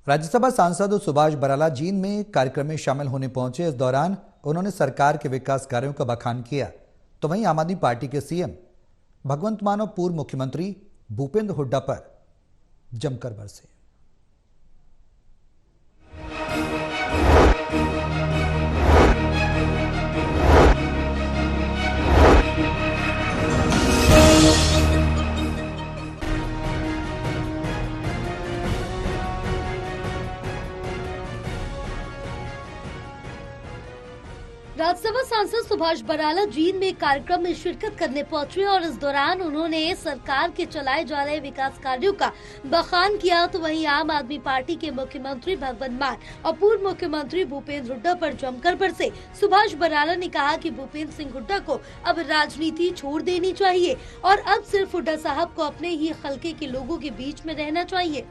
राज्यसभा सांसद सुभाष बराला जींद में कार्यक्रम में शामिल होने पहुंचे। इस दौरान उन्होंने सरकार के विकास कार्यों का बखान किया। तो वहीं आम आदमी पार्टी के सीएम भगवंत मान और पूर्व मुख्यमंत्री भूपेंद्र हुड्डा पर जमकर बरसे। राज्यसभा सांसद सुभाष बराला जींद में कार्यक्रम में शिरकत करने पहुंचे और इस दौरान उन्होंने सरकार के चलाए जा रहे विकास कार्यों का बखान किया। तो वहीं आम आदमी पार्टी के मुख्यमंत्री भगवंत मान और पूर्व मुख्यमंत्री भूपेंद्र हुड्डा पर जमकर बरसे। सुभाष बराला ने कहा कि भूपेंद्र सिंह हुड्डा को अब राजनीति छोड़ देनी चाहिए और अब सिर्फ हुड्डा साहब को अपने ही हल्के के लोगों के बीच में रहना चाहिए।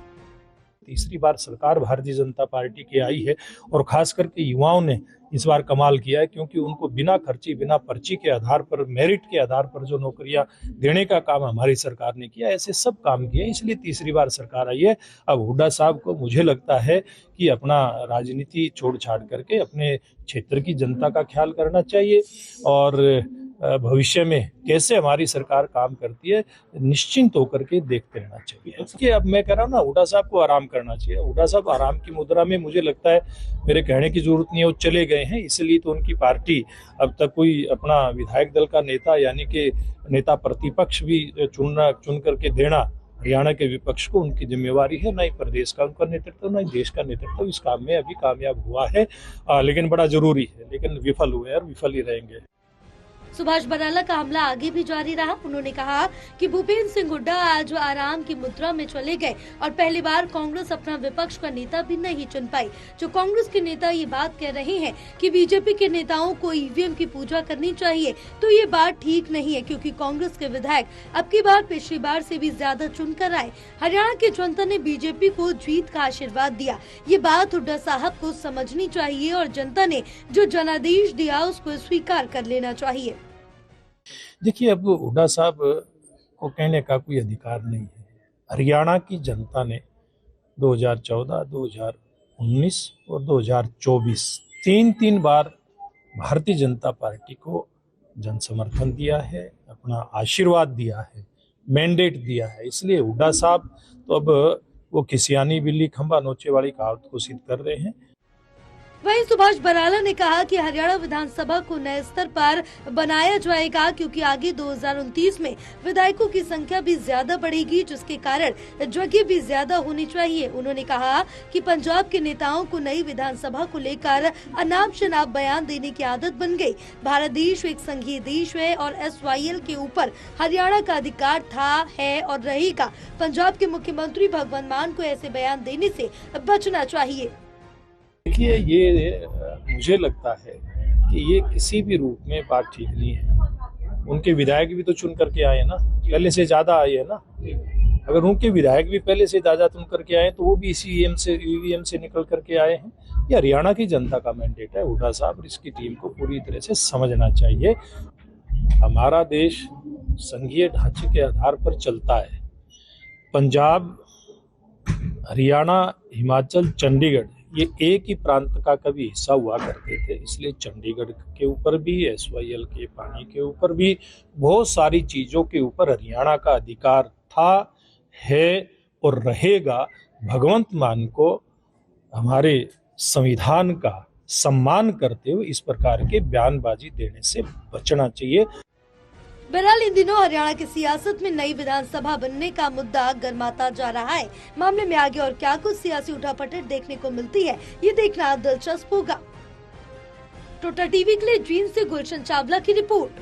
तीसरी बार सरकार भारतीय जनता पार्टी की आई है और खास करके युवाओं ने इस बार कमाल किया है, क्योंकि उनको बिना खर्ची बिना पर्ची के आधार पर, मेरिट के आधार पर जो नौकरियां देने का काम हमारी सरकार ने किया, ऐसे सब काम किए, इसलिए तीसरी बार सरकार आई है। अब हुड्डा साहब को मुझे लगता है कि अपना राजनीति छोड़ छाड़ करके अपने क्षेत्र की जनता का ख्याल करना चाहिए और भविष्य में कैसे हमारी सरकार काम करती है निश्चिंत होकर के देखते रहना चाहिए। इसके अब मैं कह रहा हूँ ना, हुड्डा साहब को आराम करना चाहिए। हुड्डा साहब आराम की मुद्रा में, मुझे लगता है मेरे कहने की जरूरत नहीं है, वो चले गए हैं, इसलिए तो उनकी पार्टी अब तक कोई अपना विधायक दल का नेता यानी कि नेता प्रतिपक्ष भी चुन करके देना हरियाणा के विपक्ष को उनकी जिम्मेवारी है। न ही प्रदेश का उनका नेतृत्व, न ही देश का नेतृत्व इस काम में अभी कामयाब हुआ है, लेकिन बड़ा जरूरी है, लेकिन विफल हुए और विफल ही रहेंगे। सुभाष बराला का हमला आगे भी जारी रहा। उन्होंने कहा कि भूपेंद्र सिंह हुड्डा आज आराम की मुद्रा में चले गए और पहली बार कांग्रेस अपना विपक्ष का नेता भी नहीं चुन पाई। जो कांग्रेस के नेता ये बात कह रहे हैं कि बीजेपी के नेताओं को ईवीएम की पूजा करनी चाहिए, तो ये बात ठीक नहीं है, क्योंकि कांग्रेस के विधायक अब की बार पिछली बार से भी ज्यादा चुनकर आए। हरियाणा की जनता ने बीजेपी को जीत का आशीर्वाद दिया। ये बात हुड्डा साहब को समझनी चाहिए और जनता ने जो जनादेश दिया उसको स्वीकार कर लेना चाहिए। देखिए, अब हुड्डा साहब को कहने का कोई अधिकार नहीं है। हरियाणा की जनता ने 2014, 2019 और 2024 तीन बार भारतीय जनता पार्टी को जन समर्थन दिया है, अपना आशीर्वाद दिया है, मैंडेट दिया है। इसलिए हुड्डा साहब तो अब वो खिसियानी बिल्ली खंबा नोचे वाली कहावत को सिद्ध कर रहे हैं। वहीं सुभाष बराला ने कहा कि हरियाणा विधानसभा को नए स्तर पर बनाया जाएगा, क्योंकि आगे 2029 में विधायकों की संख्या भी ज्यादा बढ़ेगी, जिसके कारण जगह भी ज्यादा होनी चाहिए। उन्होंने कहा कि पंजाब के नेताओं को नई विधानसभा को लेकर अनाप शनाप बयान देने की आदत बन गई। भारत देश एक संघीय देश है और SYL के ऊपर हरियाणा का अधिकार था, है और रहेगा। पंजाब के मुख्यमंत्री भगवंत मान को ऐसे बयान देने से बचना चाहिए। देखिए, ये मुझे लगता है कि ये किसी भी रूप में बात ठीक नहीं है। उनके विधायक भी तो चुन करके आए ना, पहले से ज्यादा आए हैं ना। अगर उनके विधायक भी पहले से ज्यादा चुन करके आए तो वो भी इसी ईवीएम से निकल करके आए हैं। ये हरियाणा की जनता का मैंडेट है। हुड्डा साहब इसकी टीम को पूरी तरह से समझना चाहिए। हमारा देश संघीय ढांचे के आधार पर चलता है। पंजाब, हरियाणा, हिमाचल, चंडीगढ़ ये एक ही प्रांत का कभी हिस्सा हुआ करते थे, इसलिए चंडीगढ़ के ऊपर भी, SYL के पानी के ऊपर भी, बहुत सारी चीजों के ऊपर हरियाणा का अधिकार था, है और रहेगा। भगवंत मान को हमारे संविधान का सम्मान करते हुए इस प्रकार के बयानबाजी देने से बचना चाहिए। बहरहाल इन दिनों हरियाणा की सियासत में नई विधानसभा बनने का मुद्दा गर्माता जा रहा है। मामले में आगे और क्या कुछ सियासी उठापटक देखने को मिलती है, ये देखना दिलचस्प होगा। टोटा टीवी के लिए जींद से गुलशन चावला की रिपोर्ट।